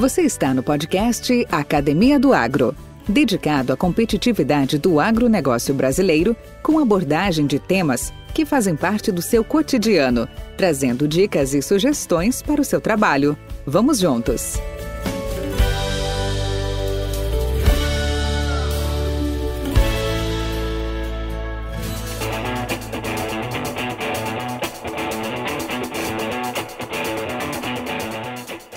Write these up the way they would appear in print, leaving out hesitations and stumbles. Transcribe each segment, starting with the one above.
Você está no podcast Academia do Agro, dedicado à competitividade do agronegócio brasileiro, com abordagem de temas que fazem parte do seu cotidiano, trazendo dicas e sugestões para o seu trabalho. Vamos juntos!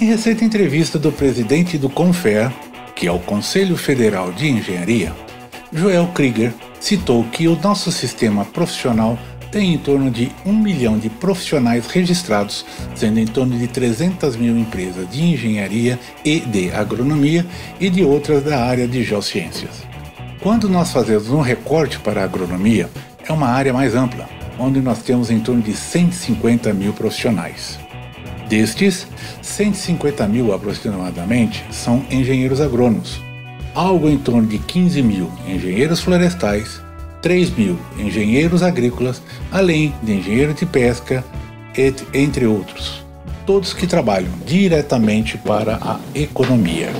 Em recente entrevista do presidente do CONFEA, que é o Conselho Federal de Engenharia, Joel Krieger citou que o nosso sistema profissional tem em torno de 1 milhão de profissionais registrados, sendo em torno de 300 mil empresas de engenharia e de agronomia e de outras da área de geociências. Quando nós fazemos um recorte para a agronomia, é uma área mais ampla, onde nós temos em torno de 150 mil profissionais. Destes, 150 mil aproximadamente são engenheiros agrônomos, algo em torno de 15 mil engenheiros florestais, 3 mil engenheiros agrícolas, além de engenheiros de pesca, entre outros, todos que trabalham diretamente para a economia.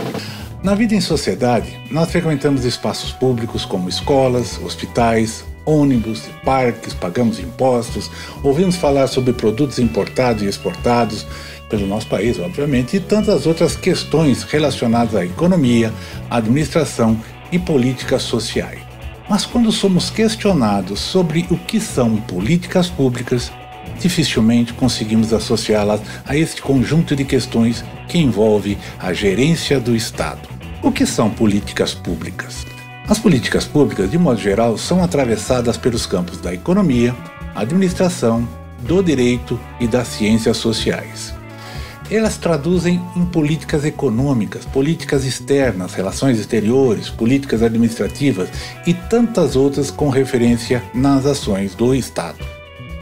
Na vida em sociedade, nós frequentamos espaços públicos como escolas, hospitais, ônibus, parques, pagamos impostos, ouvimos falar sobre produtos importados e exportados pelo nosso país, obviamente, e tantas outras questões relacionadas à economia, administração e políticas sociais. Mas quando somos questionados sobre o que são políticas públicas, dificilmente conseguimos associá-las a este conjunto de questões que envolve a gerência do Estado. O que são políticas públicas? As políticas públicas, de modo geral, são atravessadas pelos campos da economia, administração, do direito e das ciências sociais. Elas traduzem em políticas econômicas, políticas externas, relações exteriores, políticas administrativas e tantas outras com referência nas ações do Estado.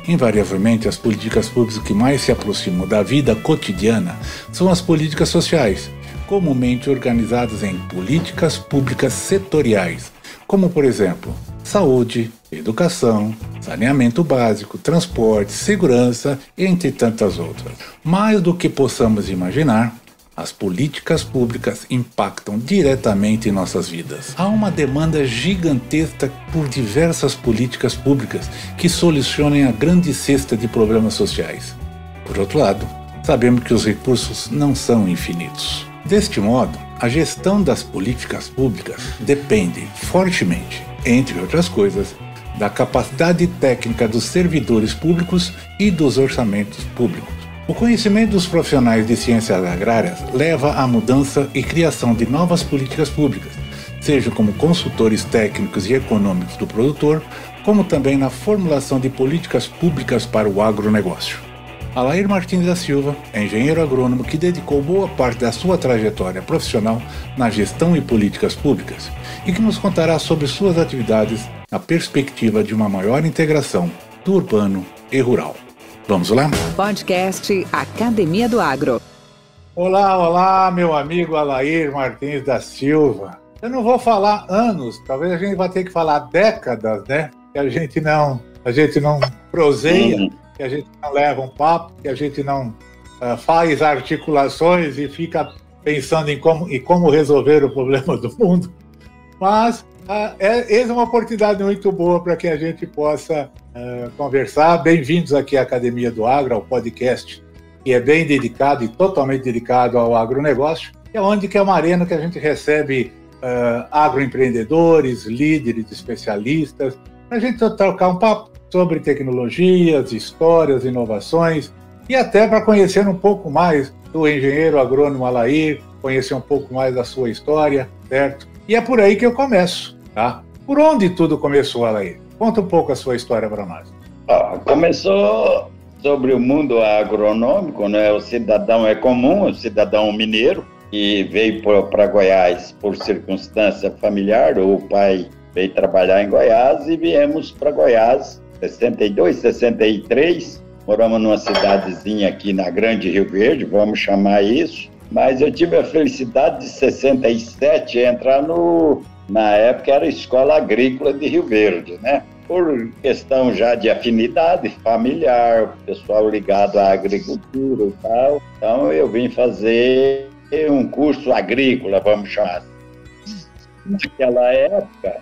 Invariavelmente, as políticas públicas que mais se aproximam da vida cotidiana são as políticas sociais, comumente organizadas em políticas públicas setoriais, como, por exemplo, saúde, educação, saneamento básico, transporte, segurança, entre tantas outras. Mais do que possamos imaginar, as políticas públicas impactam diretamente em nossas vidas. Há uma demanda gigantesca por diversas políticas públicas que solucionem a grande cesta de problemas sociais. Por outro lado, sabemos que os recursos não são infinitos. Deste modo, a gestão das políticas públicas depende fortemente, entre outras coisas, da capacidade técnica dos servidores públicos e dos orçamentos públicos. O conhecimento dos profissionais de ciências agrárias leva à mudança e criação de novas políticas públicas, seja como consultores técnicos e econômicos do produtor, como também na formulação de políticas públicas para o agronegócio. Alair Martins da Silva é engenheiro agrônomo que dedicou boa parte da sua trajetória profissional na gestão e políticas públicas e que nos contará sobre suas atividades na perspectiva de uma maior integração do urbano e rural. Vamos lá? Podcast Academia do Agro. Olá, meu amigo Alair Martins da Silva. Eu não vou falar anos, talvez a gente vá ter que falar décadas, né? Que a gente não proseia. Que a gente não leva um papo, que a gente não faz articulações e fica pensando em como resolver o problema do mundo. Mas essa é uma oportunidade muito boa para que a gente possa conversar. Bem-vindos aqui à Academia do Agro, ao podcast, que é bem dedicado e totalmente dedicado ao agronegócio, que é uma arena que a gente recebe agroempreendedores, líderes, especialistas, para a gente trocar um papo sobre tecnologias, histórias, inovações e até para conhecer um pouco mais do engenheiro agrônomo Alair, conhecer um pouco mais da sua história, certo? E é por aí que eu começo, tá? Por onde tudo começou, Alair? Conta um pouco a sua história para nós. Começou sobre o mundo agronômico, né? O cidadão é comum, o cidadão mineiro, e veio para Goiás por circunstância familiar. O pai veio trabalhar em Goiás e viemos para Goiás 62, 63, moramos numa cidadezinha aqui na Grande Rio Verde, vamos chamar isso, mas eu tive a felicidade de 67 entrar na época era a Escola Agrícola de Rio Verde, né? Por questão já de afinidade familiar, pessoal ligado à agricultura e tal, então eu vim fazer um curso agrícola, vamos chamar assim. Naquela época,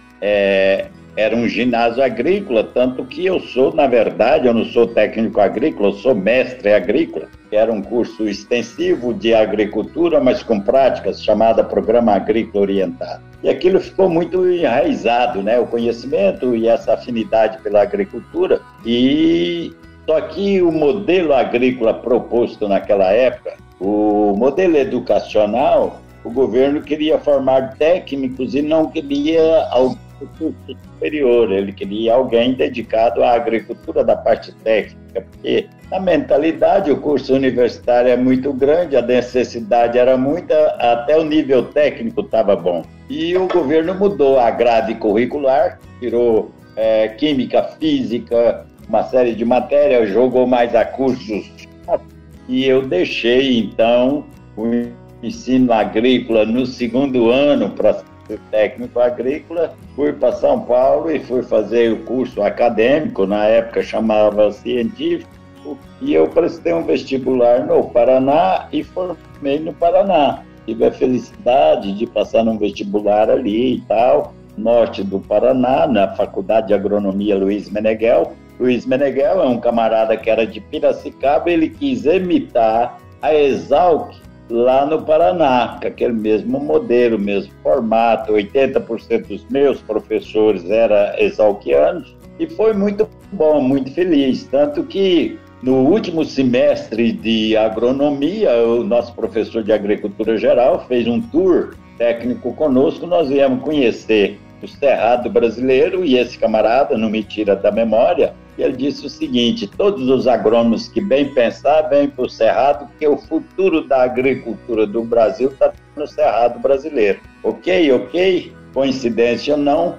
era um ginásio agrícola, tanto que eu sou, na verdade, eu não sou técnico agrícola, eu sou mestre agrícola, que era um curso extensivo de agricultura, mas com práticas, chamada Programa Agrícola Orientado. E aquilo ficou muito enraizado, né? O conhecimento e essa afinidade pela agricultura. E só que o modelo agrícola proposto naquela época, o modelo educacional, o governo queria formar técnicos e não queria alguém do curso superior, ele queria alguém dedicado à agricultura da parte técnica, porque na mentalidade o curso universitário é muito grande, a necessidade era muita, até o nível técnico estava bom. E o governo mudou a grade curricular, tirou química, física, uma série de matérias, jogou mais a cursos, e eu deixei então o ensino agrícola no segundo ano para ser técnico agrícola, fui para São Paulo e fui fazer o curso acadêmico, na época chamava científico, e eu prestei um vestibular no Paraná e formei no Paraná. Tive a felicidade de passar num vestibular ali e tal, norte do Paraná, na Faculdade de Agronomia Luiz Meneghel. Luiz Meneghel é um camarada que era de Piracicaba, ele quis imitar a Exalc lá no Paraná, com aquele mesmo modelo, mesmo formato. 80% dos meus professores eram exalquianos, e foi muito bom, muito feliz. Tanto que no último semestre de agronomia, o nosso professor de agricultura geral fez um tour técnico conosco, nós viemos conhecer o Cerrado brasileiro, e esse camarada, não me tira da memória, ele disse o seguinte: todos os agrônomos que bem pensar, vêm para o Cerrado, porque o futuro da agricultura do Brasil está no Cerrado brasileiro. Ok, coincidência ou não,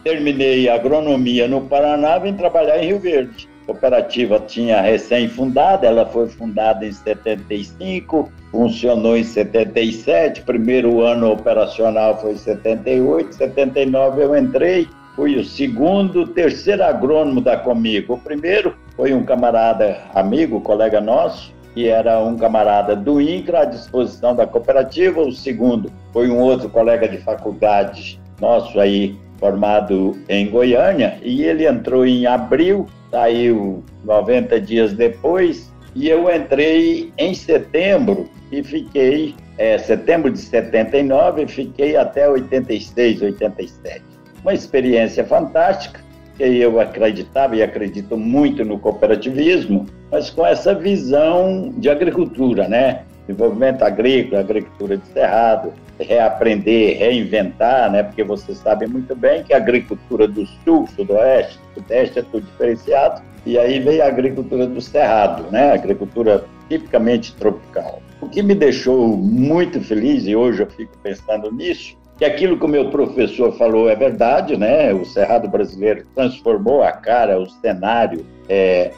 terminei agronomia no Paraná, vim trabalhar em Rio Verde. A cooperativa tinha recém-fundada, ela foi fundada em 75, funcionou em 77, primeiro ano operacional foi em 78, 79 eu entrei, fui o terceiro agrônomo da Comigo. O primeiro foi um camarada amigo, colega nosso, que era um camarada do INCRA à disposição da cooperativa. O segundo foi um outro colega de faculdade nosso aí, formado em Goiânia, e ele entrou em abril, saiu 90 dias depois, e eu entrei em setembro e fiquei, setembro de 79, e fiquei até 86, 87. Uma experiência fantástica, que eu acreditava e acredito muito no cooperativismo, mas com essa visão de agricultura, né? Desenvolvimento agrícola, agricultura de cerrado, reaprender, reinventar, né? Porque você sabe muito bem que a agricultura do sul, sudoeste, sudeste é tudo diferenciado, e aí veio a agricultura do cerrado, né? Agricultura tipicamente tropical. O que me deixou muito feliz, e hoje eu fico pensando nisso, que aquilo que o meu professor falou é verdade, né? O Cerrado brasileiro transformou a cara, o cenário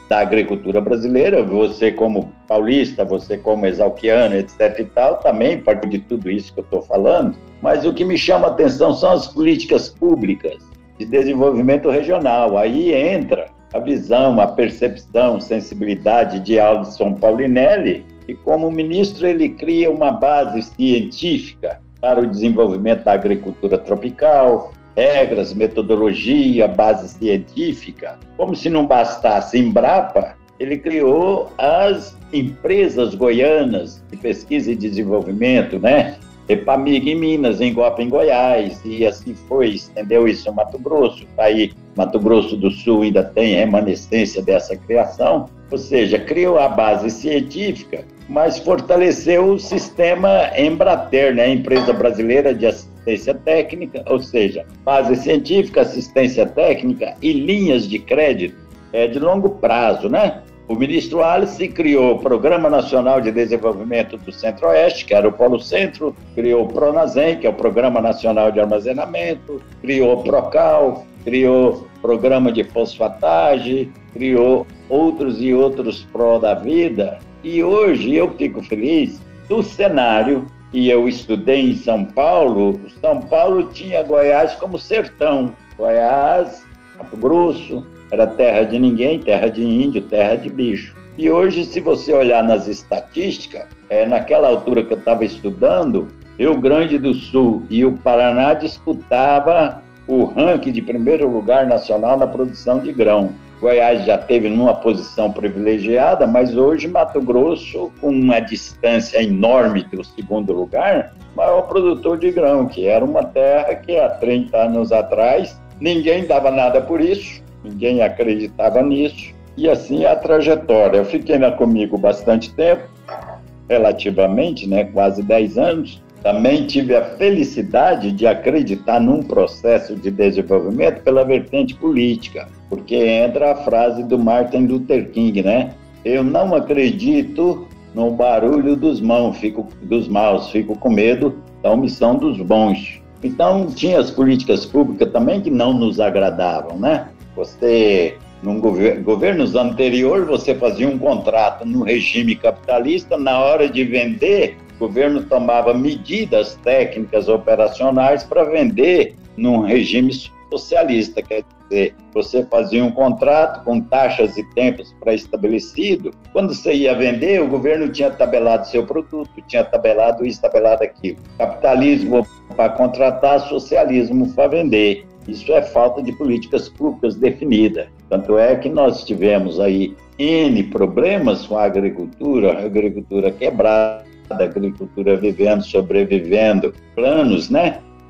da agricultura brasileira. Você como paulista, você como exalquiano, etc. e tal, também parte de tudo isso que eu estou falando. Mas o que me chama a atenção são as políticas públicas de desenvolvimento regional. Aí entra a visão, a percepção, sensibilidade de Aldson Paulinelli, e como ministro ele cria uma base científica para o desenvolvimento da agricultura tropical, regras, metodologia, base científica. Como se não bastasse Embrapa, ele criou as empresas goianas de pesquisa e desenvolvimento, né? Epamig em Minas, Engopa em Goiás, e assim foi, estendeu isso em Mato Grosso. Aí, Mato Grosso do Sul ainda tem remanescência dessa criação, ou seja, criou a base científica, mas fortaleceu o sistema Embrater, né? Empresa Brasileira de Assistência Técnica, ou seja, base científica, assistência técnica e linhas de crédito de longo prazo, né? O ministro Alice criou o Programa Nacional de Desenvolvimento do Centro-Oeste, que era o Polo Centro, criou o Pronazem, que é o Programa Nacional de Armazenamento, criou o Procal, criou o Programa de Fosfatagem, criou outros e outros pró da vida. E hoje eu fico feliz do cenário, e eu estudei em São Paulo. São Paulo tinha Goiás como sertão. Goiás, Mato Grosso, era terra de ninguém, terra de índio, terra de bicho. E hoje, se você olhar nas estatísticas, naquela altura que eu estava estudando, Rio Grande do Sul e o Paraná disputavam o ranking de primeiro lugar nacional na produção de grão. Goiás já teve numa posição privilegiada, mas hoje Mato Grosso, com uma distância enorme do segundo lugar, maior produtor de grão, que era uma terra que há 30 anos atrás ninguém dava nada por isso, ninguém acreditava nisso, e assim a trajetória. Eu fiquei na Comigo bastante tempo, relativamente, quase 10 anos. Também tive a felicidade de acreditar num processo de desenvolvimento pela vertente política, porque entra a frase do Martin Luther King, Eu não acredito no barulho dos maus, fico com medo da omissão dos bons. Então, tinha as políticas públicas também que não nos agradavam, Você, num governos anteriores, você fazia um contrato no regime capitalista, na hora de vender, o governo tomava medidas técnicas operacionais para vender num regime socialista, quer dizer, você fazia um contrato com taxas e tempos pré-estabelecidos, quando você ia vender, o governo tinha tabelado seu produto, tinha tabelado isso, tabelado aquilo. Capitalismo para contratar, socialismo para vender. Isso é falta de políticas públicas definidas. Tanto é que nós tivemos aí N problemas com a agricultura quebrada, a agricultura vivendo, sobrevivendo, planos,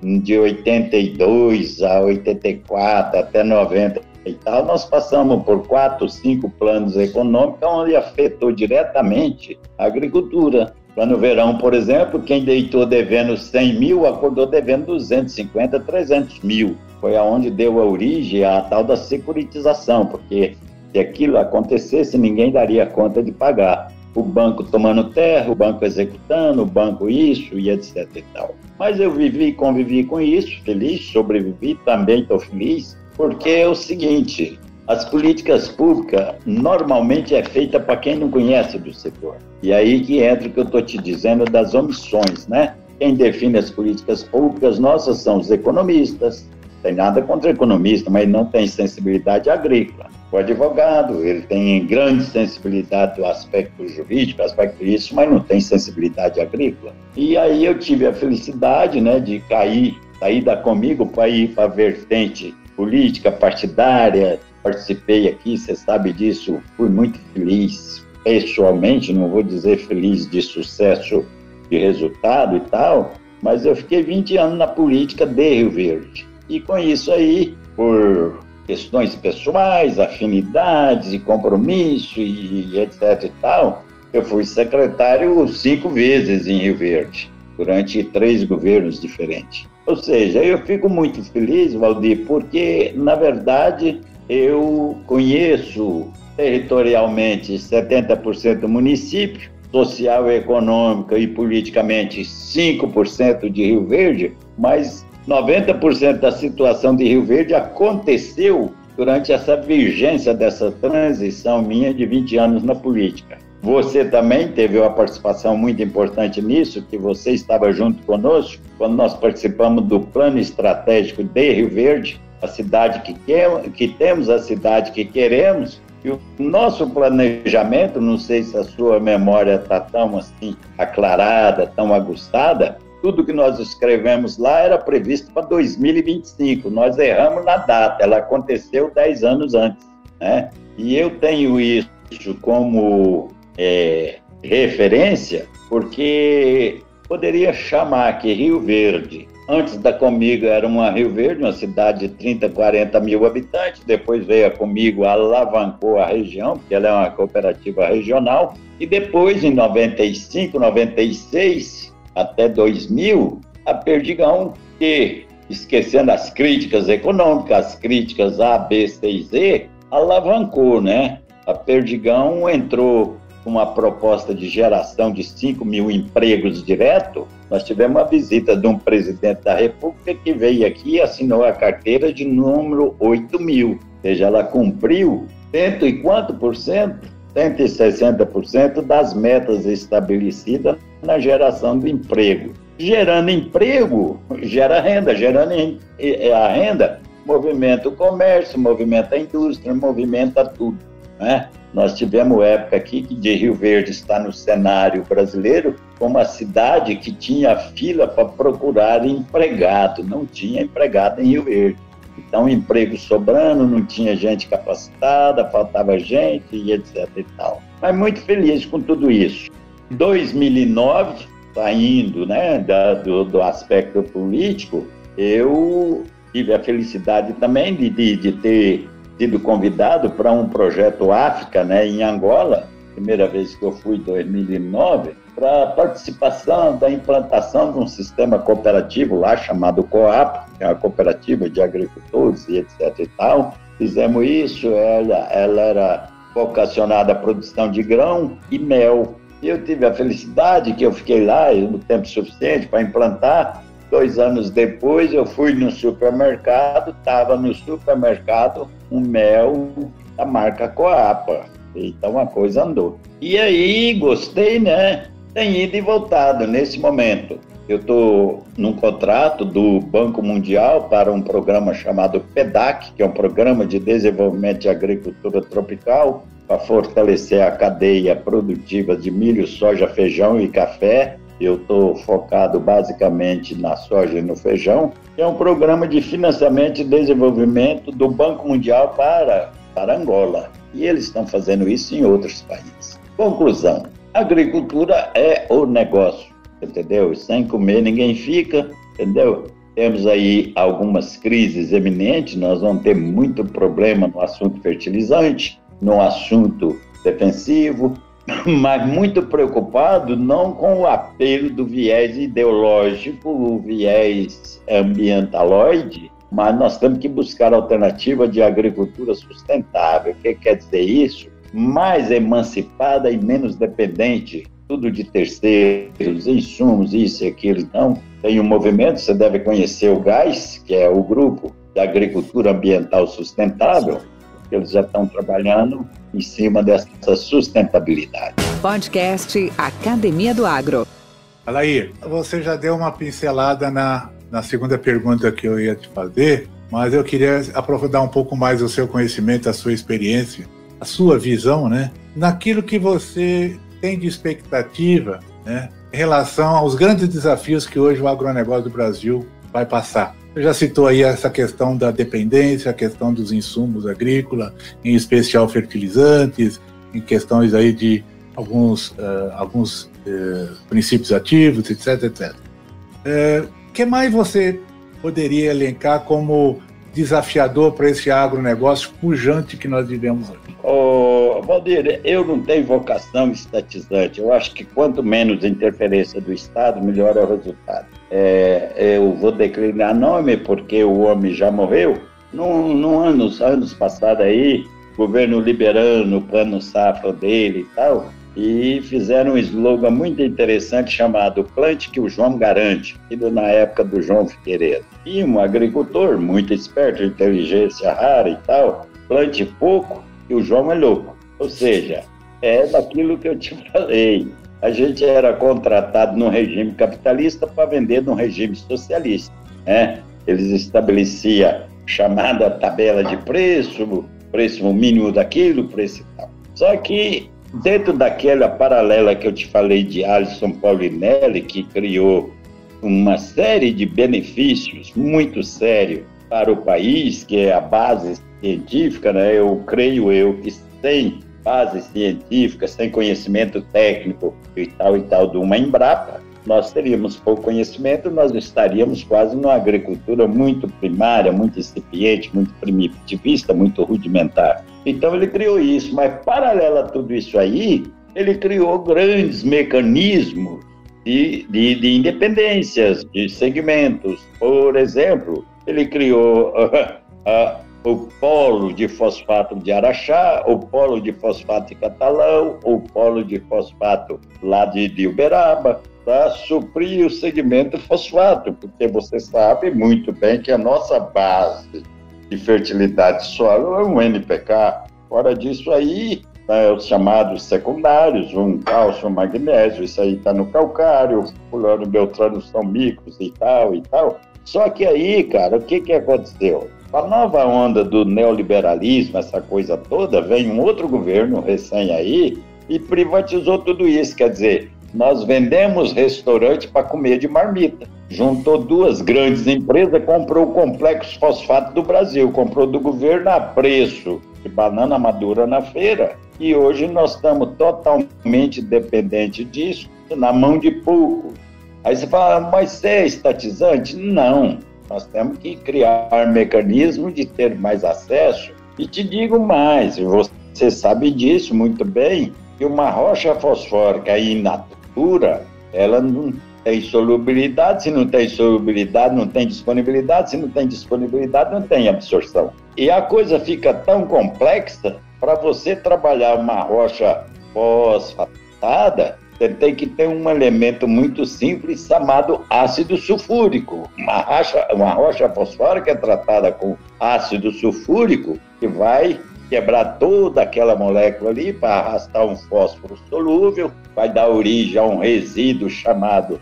de 82 a 84 até 90 e tal, nós passamos por 4, 5 planos econômicos onde afetou diretamente a agricultura. Plano Verão, por exemplo, quem deitou devendo 100 mil, acordou devendo 250, 300 mil. Foi aonde deu a origem à tal da securitização, porque se aquilo acontecesse, ninguém daria conta de pagar. O banco tomando terra, o banco executando, o banco isso e etc e tal. Mas eu convivi com isso, feliz, sobrevivi, também estou feliz, porque é o seguinte, as políticas públicas normalmente é feita para quem não conhece do setor. E aí que entra o que eu estou te dizendo das omissões, Quem define as políticas públicas nossas são os economistas, não tem nada contra economista, mas não tem sensibilidade agrícola. O advogado, ele tem grande sensibilidade do aspecto jurídico, aspecto disso, mas não tem sensibilidade agrícola. E aí eu tive a felicidade, de sair da Comigo para ir para a vertente política, partidária. Participei aqui, você sabe disso, fui muito feliz pessoalmente, não vou dizer feliz de sucesso de resultado e tal, mas eu fiquei 20 anos na política de Rio Verde. E com isso aí, por questões pessoais, afinidades e compromisso e etc e tal, eu fui secretário 5 vezes em Rio Verde, durante 3 governos diferentes. Ou seja, eu fico muito feliz, Valdir, porque, na verdade, eu conheço territorialmente 70% do município, social, econômica e politicamente 5% de Rio Verde, mas 90% da situação de Rio Verde aconteceu durante essa vigência dessa transição minha de 20 anos na política. Você também teve uma participação muito importante nisso, que você estava junto conosco, quando nós participamos do plano estratégico de Rio Verde, a cidade que temos, a cidade que queremos, e o nosso planejamento, não sei se a sua memória está tão assim aclarada, tão aguçada, tudo que nós escrevemos lá era previsto para 2025. Nós erramos na data, ela aconteceu 10 anos antes, E eu tenho isso como referência, porque poderia chamar que Rio Verde, antes da Comigo era Rio Verde, uma cidade de 30, 40 mil habitantes, depois veio a Comigo, alavancou a região, porque ela é uma cooperativa regional, e depois, em 95, 96... até 2000, a Perdigão, que, esquecendo as críticas econômicas, as críticas A, B, C e Z, alavancou, A Perdigão entrou com uma proposta de geração de 5 mil empregos direto. Nós tivemos a visita de um presidente da República que veio aqui e assinou a carteira de número 8 mil. Ou seja, ela cumpriu 100 e quanto por cento? 160% das metas estabelecidas na geração de emprego. Gerando emprego, gera renda. Gerando a renda, movimenta o comércio, movimenta a indústria, movimenta tudo. Nós tivemos época aqui que de Rio Verde está no cenário brasileiro como uma cidade que tinha fila para procurar empregado, não tinha empregado em Rio Verde. Então, emprego sobrando, não tinha gente capacitada, faltava gente e etc. e tal. Mas muito feliz com tudo isso. Em 2009, saindo, né, do aspecto político, eu tive a felicidade também de ter sido convidado para um projeto África, né, em Angola, primeira vez que eu fui em 2009, para a participação da implantação de um sistema cooperativo lá chamado COAP, que é a Cooperativa de Agricultores e etc. e tal. Fizemos isso, ela era vocacionada à produção de grão e mel. E eu tive a felicidade que eu fiquei lá no tempo suficiente para implantar. 2 anos depois eu fui no supermercado, estava no supermercado um mel da marca Coapa. Então a coisa andou. E aí gostei, né? Tem ido e voltado nesse momento. Eu estou num contrato do Banco Mundial para um programa chamado PEDAC, que é um programa de desenvolvimento de agricultura tropical, para fortalecer a cadeia produtiva de milho, soja, feijão e café. Eu estou focado basicamente na soja e no feijão. É um programa de financiamento e desenvolvimento do Banco Mundial para Angola. E eles estão fazendo isso em outros países. Conclusão, a agricultura é o negócio, entendeu? Sem comer ninguém fica, entendeu? Temos aí algumas crises eminentes, nós vamos ter muito problema no assunto fertilizante, no assunto defensivo, mas muito preocupado não com o apelo do viés ideológico, o viés ambientaloide, mas nós temos que buscar alternativa de agricultura sustentável. O que quer dizer isso? Mais emancipada e menos dependente, tudo de terceiros, insumos, isso e aquilo. Então, tem um movimento, você deve conhecer o GAIS, que é o Grupo da Agricultura Ambiental Sustentável, que eles já estão trabalhando em cima dessa sustentabilidade. Podcast Academia do Agro. Alair, você já deu uma pincelada na segunda pergunta que eu ia te fazer, mas eu queria aprofundar um pouco mais o seu conhecimento, a sua experiência, a sua visão, né, naquilo que você tem de expectativa, né, em relação aos grandes desafios que hoje o agronegócio do Brasil vai passar. Você já citou aí essa questão da dependência, a questão dos insumos agrícolas, em especial fertilizantes, em questões aí de alguns princípios ativos, etc, etc. O que mais você poderia elencar como desafiador para esse agronegócio pujante que nós vivemos hoje? Valdir, eu não tenho vocação estatizante. Eu acho que quanto menos interferência do Estado, melhor é o resultado. Eu vou declinar nome porque o homem já morreu. Anos passados aí, o governo liberando o plano safra dele e tal, e fizeram um slogan muito interessante chamado Plante que o João garante, na época do João Figueiredo. E um agricultor muito esperto, inteligência rara e tal, plante pouco e o João é louco. Ou seja, é daquilo que eu te falei. A gente era contratado num regime capitalista para vender num regime socialista, né? Eles estabeleciam chamada tabela de preço mínimo daquilo, preço e tal. Só que dentro daquela paralela que eu te falei de Alisson Paulinelli, que criou uma série de benefícios muito sérios para o país, que é a base científica, né? Eu creio que sem base científica, sem conhecimento técnico e tal de uma Embrapa, nós teríamos pouco conhecimento, nós estaríamos quase numa agricultura muito primária, muito incipiente, muito primitivista, muito rudimentar. Então ele criou isso, mas paralelo a tudo isso aí, ele criou grandes mecanismos de independências, de segmentos. Por exemplo, ele criou o polo de fosfato de Araxá, o polo de fosfato de Catalão, o polo de fosfato lá de Uberaba, para suprir o segmento fosfato, porque você sabe muito bem que a nossa base de fertilidade de solo é um NPK. Fora disso aí, os chamados secundários, um cálcio, um magnésio, isso aí está no calcário, fulano, beltrano são micros e tal. Só que aí, cara, o que aconteceu? Com a nova onda do neoliberalismo, essa coisa toda, vem um outro governo recém aí e privatizou tudo isso. Quer dizer, nós vendemos restaurante para comer de marmita. Juntou duas grandes empresas, comprou o Complexo Fosfato do Brasil, comprou do governo a preço de banana madura na feira. E hoje nós estamos totalmente dependentes disso, na mão de pouco. Aí você fala, mas você é estatizante? Não, nós temos que criar mecanismos de ter mais acesso. E te digo mais, você sabe disso muito bem, que uma rocha fosfórica in natura, ela não tem solubilidade, se não tem solubilidade, não tem disponibilidade, se não tem disponibilidade, não tem absorção. E a coisa fica tão complexa, para você trabalhar uma rocha fosfatada, você tem que ter um elemento muito simples chamado ácido sulfúrico. Uma rocha fosfórica é tratada com ácido sulfúrico, que vai quebrar toda aquela molécula ali para arrastar um fósforo solúvel, vai dar origem a um resíduo chamado,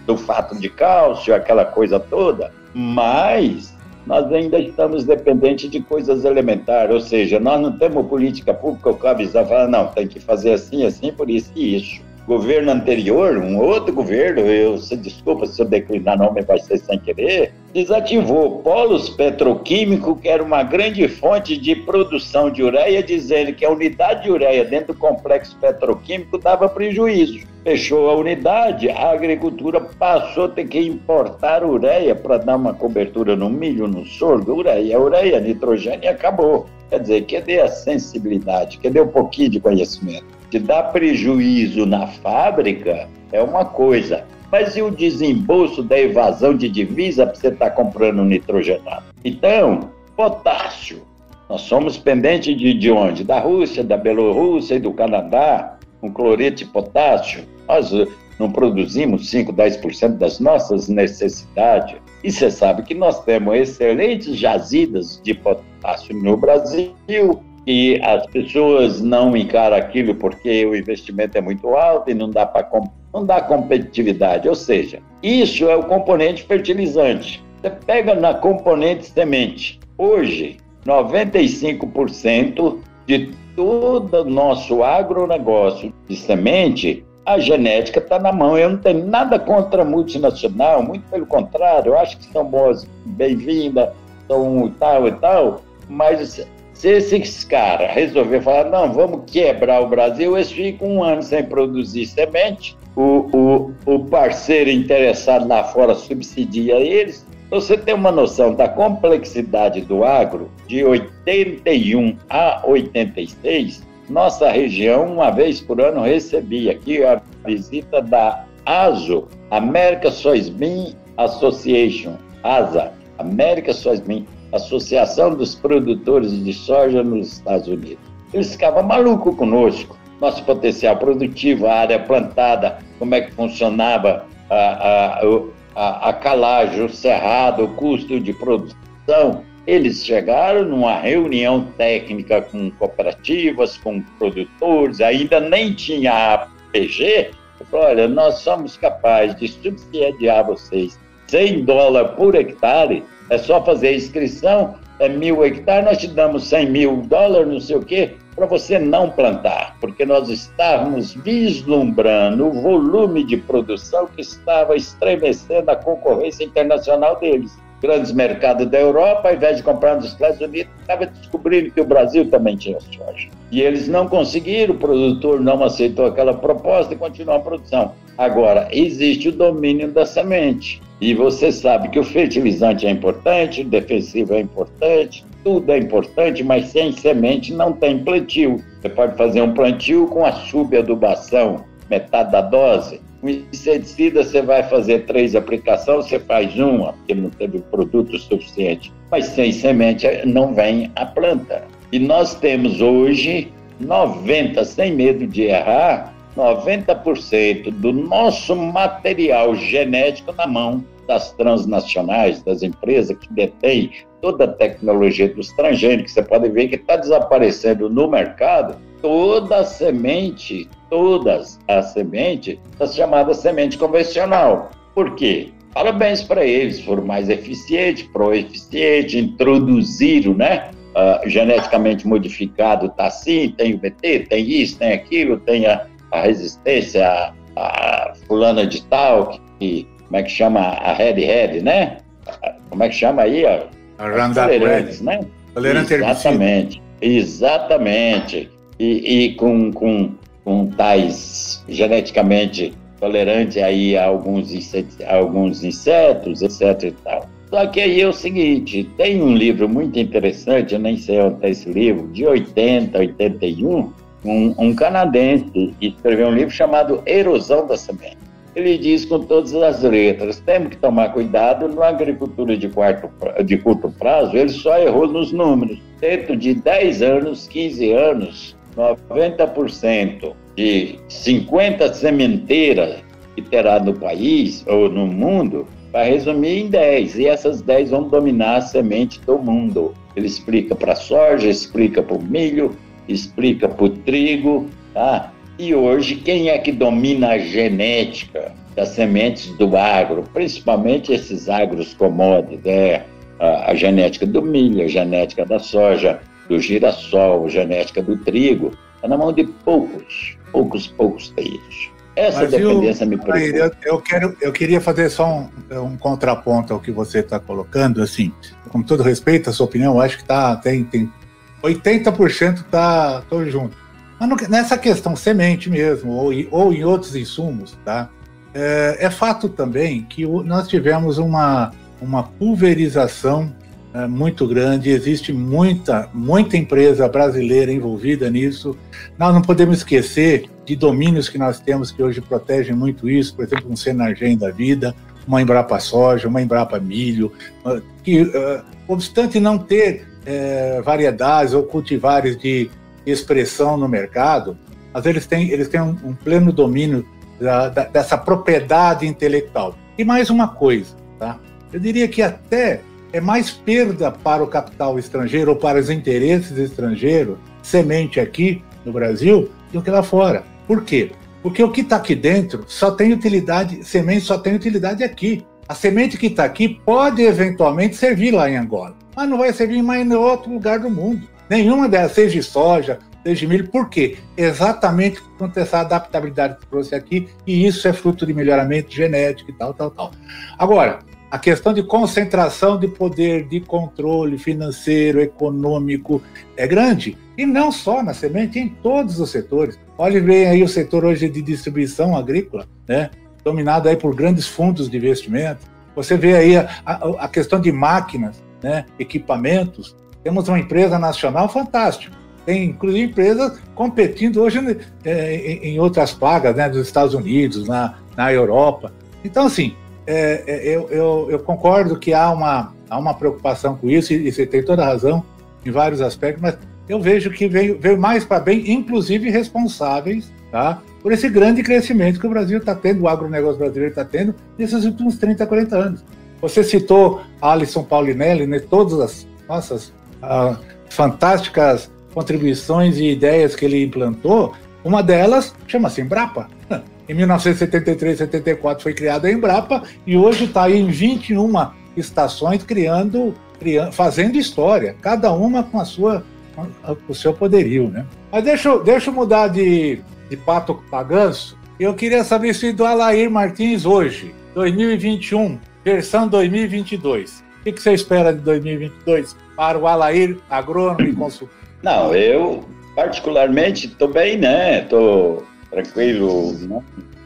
sulfato de cálcio, aquela coisa toda, mas nós ainda estamos dependentes de coisas elementares, ou seja, nós não temos política pública que avisar, falar, não, tem que fazer assim, assim, por isso e isso. Governo anterior, um outro governo, desculpa se eu declinar nome, vai ser sem querer, desativou polos petroquímicos, que era uma grande fonte de produção de ureia, dizendo que a unidade de ureia dentro do complexo petroquímico dava prejuízo. Fechou a unidade, a agricultura passou a ter que importar ureia para dar uma cobertura no milho, no sorgo, ureia, nitrogênio, e acabou. Quer dizer, cadê a sensibilidade? Cadê um pouquinho de conhecimento? Se dá prejuízo na fábrica, é uma coisa. Mas e o desembolso da evasão de divisa para você estar comprando nitrogenado? Então, potássio. Nós somos pendentes de onde? Da Rússia, da Bielorrússia e do Canadá, com cloreto de potássio. Nós não produzimos 5, 10% das nossas necessidades. E você sabe que nós temos excelentes jazidas de potássio no Brasil, e as pessoas não encaram aquilo porque o investimento é muito alto e não dá competitividade. Ou seja, isso é o componente fertilizante. Você pega na componente semente. Hoje, 95% de todo o nosso agronegócio de semente, a genética está na mão. Eu não tenho nada contra a multinacional, muito pelo contrário, eu acho que são boas, bem-vindas, são tal e tal, mas se esses caras resolverem falar, não, vamos quebrar o Brasil, eles ficam um ano sem produzir semente, o parceiro interessado lá fora subsidia eles. Você tem uma noção da complexidade do agro, de 81 a 86, nossa região, uma vez por ano, recebia aqui a visita da ASO, American Soybean Association, ASA, American Soybean, Associação dos Produtores de Soja nos Estados Unidos. Eles ficavam malucos conosco. Nosso potencial produtivo, a área plantada, como é que funcionava a calagem, o cerrado, o custo de produção. Eles chegaram numa reunião técnica com cooperativas, com produtores, ainda nem tinha APG, e falou, olha, nós somos capazes de subsidiar vocês $100 por hectare, é só fazer a inscrição, é 1.000 hectares, nós te damos $100.000, não sei o quê, para você não plantar, porque nós estávamos vislumbrando o volume de produção que estava estremecendo a concorrência internacional deles. Grandes mercados da Europa, ao invés de comprar nos Estados Unidos, estava descobrindo que o Brasil também tinha soja. E eles não conseguiram, o produtor não aceitou aquela proposta e continuou a produção. Agora, existe o domínio da semente. E você sabe que o fertilizante é importante, o defensivo é importante, tudo é importante, mas sem semente não tem plantio. Você pode fazer um plantio com a subadubação, metade da dose. O inseticida, você vai fazer 3 aplicações, você faz uma, porque não teve produto suficiente. Mas sem semente não vem a planta. E nós temos hoje 90%, sem medo de errar, 90% do nosso material genético na mão das transnacionais, das empresas que detêm toda a tecnologia dos transgênicos. Você pode ver que está desaparecendo no mercado todas as sementes, está chamada semente convencional. Por quê? parabéns para eles, foram mais eficientes, proeficientes, introduziram, né? Geneticamente modificado está assim, tem o BT, tem isso, tem aquilo, tem a resistência, a fulana de tal, que, como é que chama? A Red, né? Como é que chama aí? A tolerantes, né? Tolerante exatamente. E com tais geneticamente tolerantes aí a alguns insetos, etc. e tal. Só que aí é o seguinte, tem um livro muito interessante, eu nem sei onde está esse livro, de 80, 81, um canadense escreveu um livro chamado Erosão da Semente. Ele diz com todas as letras, temos que tomar cuidado, na agricultura de curto prazo, ele só errou nos números. Dentro de 10 anos, 15 anos, 90% de 50 sementeiras que terá no país ou no mundo, vai resumir em 10, e essas 10 vão dominar a semente do mundo. Ele explica para a soja, explica para o milho, explica para o trigo, tá? E hoje, quem é que domina a genética das sementes do agro? Principalmente esses agros commodities, a genética do milho, a genética da soja, do girassol, a genética do trigo, está na mão de poucos teios. Essa dependência me preocupa. Eu queria fazer só um contraponto ao que você está colocando, assim, com todo respeito à sua opinião, eu acho que tem 80% tô junto. Mas nessa questão semente mesmo, ou em outros insumos, tá? É fato também que nós tivemos uma pulverização muito grande, existe muita empresa brasileira envolvida nisso. Nós não podemos esquecer de domínios que nós temos que hoje protegem muito isso, por exemplo, um Senargem da vida, uma Embrapa Soja, uma Embrapa Milho, que, obstante não ter variedades ou cultivares de expressão no mercado, mas eles têm um pleno domínio dessa propriedade intelectual. E mais uma coisa, tá? Eu diria que até é mais perda para o capital estrangeiro ou para os interesses estrangeiros, semente aqui no Brasil, do que lá fora. Por quê? Porque o que está aqui dentro só tem utilidade, semente só tem utilidade aqui. A semente que está aqui pode eventualmente servir lá em Angola, mas não vai servir mais em outro lugar do mundo. Nenhuma delas, seja de soja, seja de milho. Por quê? Exatamente por conta dessa adaptabilidade que trouxe aqui, e isso é fruto de melhoramento genético e tal. Agora, a questão de concentração de poder, de controle financeiro, econômico, é grande. E não só na semente, em todos os setores. Olhe bem aí o setor hoje de distribuição agrícola, né? Dominado aí por grandes fundos de investimento. Você vê aí a questão de máquinas, né? Equipamentos. Temos uma empresa nacional fantástica. Tem, inclusive, empresas competindo hoje em outras pragas, né? Dos Estados Unidos, na Europa. Então, assim, eu concordo que há uma preocupação com isso, e você tem toda a razão em vários aspectos, mas eu vejo que veio mais para bem, inclusive responsáveis, tá, por esse grande crescimento que o Brasil está tendo, o agronegócio brasileiro está tendo, nesses últimos 30, 40 anos. Você citou a Alisson Paulinelli, né, todas as nossas fantásticas contribuições e ideias que ele implantou. Uma delas chama-se Embrapa. Em 1973, 74 foi criada a Embrapa e hoje está aí em 21 estações fazendo história, cada uma com o seu poderio, né? Mas deixa eu mudar de pato para ganso. Eu queria saber se do Alair Martins hoje, 2021, versão 2022. O que você espera de 2022 para o Alair, agrônomo e consultor? Não, eu particularmente estou bem, né? Estou tranquilo, né?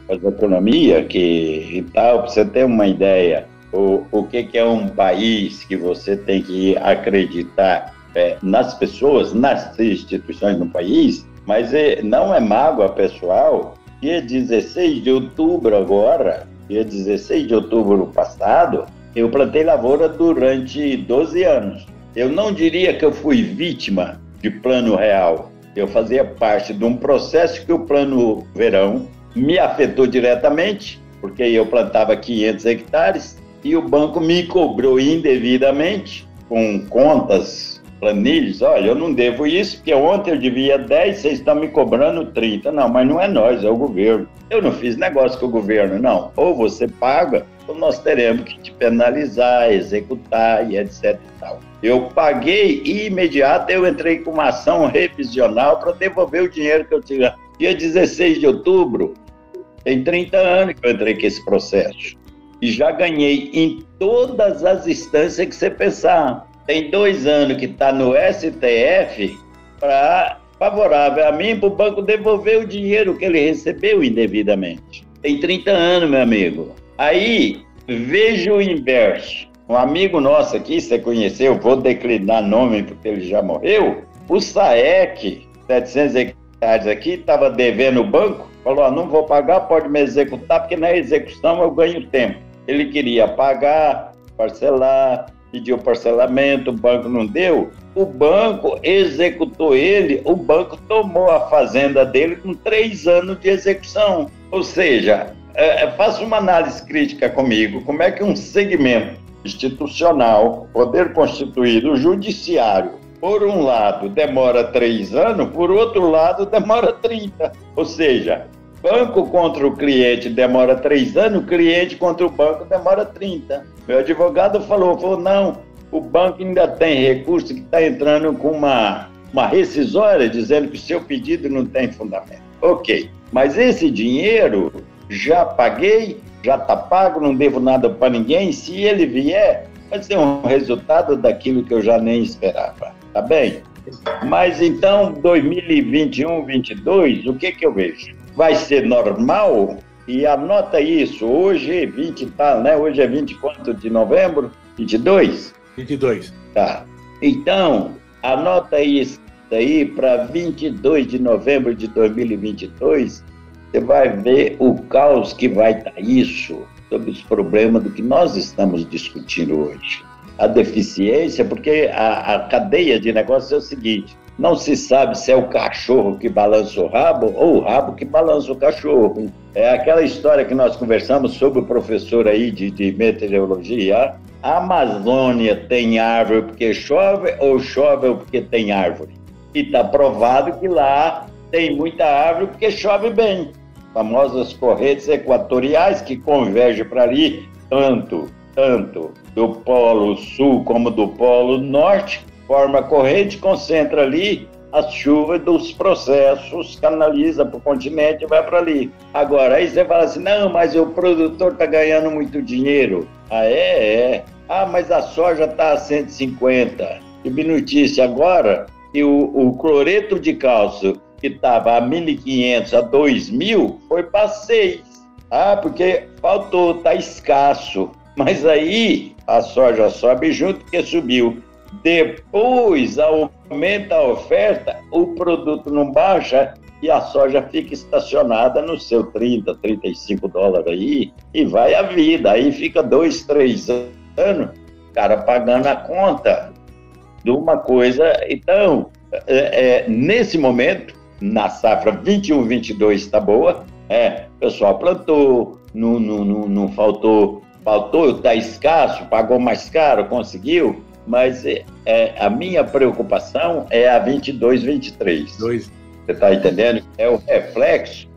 Faz economia e tal, para você ter uma ideia, o que é um país que você tem que acreditar nas pessoas, nas instituições do país, mas não é mágoa pessoal. Dia 16 de outubro agora, dia 16 de outubro passado, eu plantei lavoura durante 12 anos. Eu não diria que eu fui vítima de plano real. Eu fazia parte de um processo que o plano verão me afetou diretamente, porque eu plantava 500 hectares e o banco me cobrou indevidamente, com contas, planilhas. Olha, eu não devo isso, porque ontem eu devia 10, vocês estão me cobrando 30. Não, mas não é nós, é o governo. Eu não fiz negócio com o governo, não. Ou você paga, ou nós teremos que te penalizar, executar e etc. e tal. Eu paguei e imediato eu entrei com uma ação revisional para devolver o dinheiro que eu tinha. Dia 16 de outubro, tem 30 anos que eu entrei com esse processo. E já ganhei em todas as instâncias que você pensar. Tem 2 anos que está no STF para favorável a mim, para o banco devolver o dinheiro que ele recebeu indevidamente. Tem 30 anos, meu amigo. Aí, veja o inverso. Um amigo nosso aqui, você conheceu, vou declinar nome porque ele já morreu, o SAEC, 700 hectares aqui, estava devendo o banco, falou, não vou pagar, pode me executar, porque na execução eu ganho tempo. Ele queria pagar, parcelar, pediu parcelamento, o banco não deu, o banco executou ele, o banco tomou a fazenda dele com 3 anos de execução. Ou seja, faça uma análise crítica comigo, como é que um segmento institucional, poder constituído, o judiciário, por um lado demora 3 anos, por outro lado demora 30. Ou seja, banco contra o cliente demora 3 anos, cliente contra o banco demora 30. Meu advogado falou, não, o banco ainda tem recurso que está entrando com uma rescisória, dizendo que o seu pedido não tem fundamento. Ok, mas esse dinheiro já paguei, já está pago, não devo nada para ninguém. Se ele vier, vai ser um resultado daquilo que eu já nem esperava, tá bem? Mas então, 2021, 2022, o que eu vejo? Vai ser normal? E anota isso, hoje 20, tá, né? Hoje é 20 quanto de novembro? 22? 22. Tá. Então, anota isso aí para 22 de novembro de 2022, você vai ver o caos que vai estar isso sobre os problemas do que nós estamos discutindo hoje. A deficiência, porque a cadeia de negócio é o seguinte, não se sabe se é o cachorro que balança o rabo ou o rabo que balança o cachorro. É aquela história que nós conversamos sobre o professor aí de meteorologia. A Amazônia tem árvore porque chove ou chove porque tem árvore? E está provado que lá tem muita árvore porque chove bem. Famosas correntes equatoriais que convergem para ali, tanto do Polo Sul como do Polo Norte, forma corrente, concentra ali as chuvas dos processos, canaliza para o continente e vai para ali. Agora, aí você fala assim, não, mas o produtor está ganhando muito dinheiro. Ah, é? Ah, mas a soja está a 150. E notícia agora que o cloreto de cálcio, que estava a 1.500, a 2.000, foi para 6. Ah, porque faltou, está escasso. Mas aí a soja sobe junto porque subiu. Depois aumenta a oferta, o produto não baixa e a soja fica estacionada no seu 30, 35 dólares aí e vai a vida. Aí fica 2, 3 anos, o cara pagando a conta de uma coisa. Então, nesse momento, na safra 21, 22 está boa, o pessoal plantou, não faltou, está escasso, pagou mais caro, conseguiu, mas a minha preocupação é a 22, 23. Você está entendendo? É o reflexo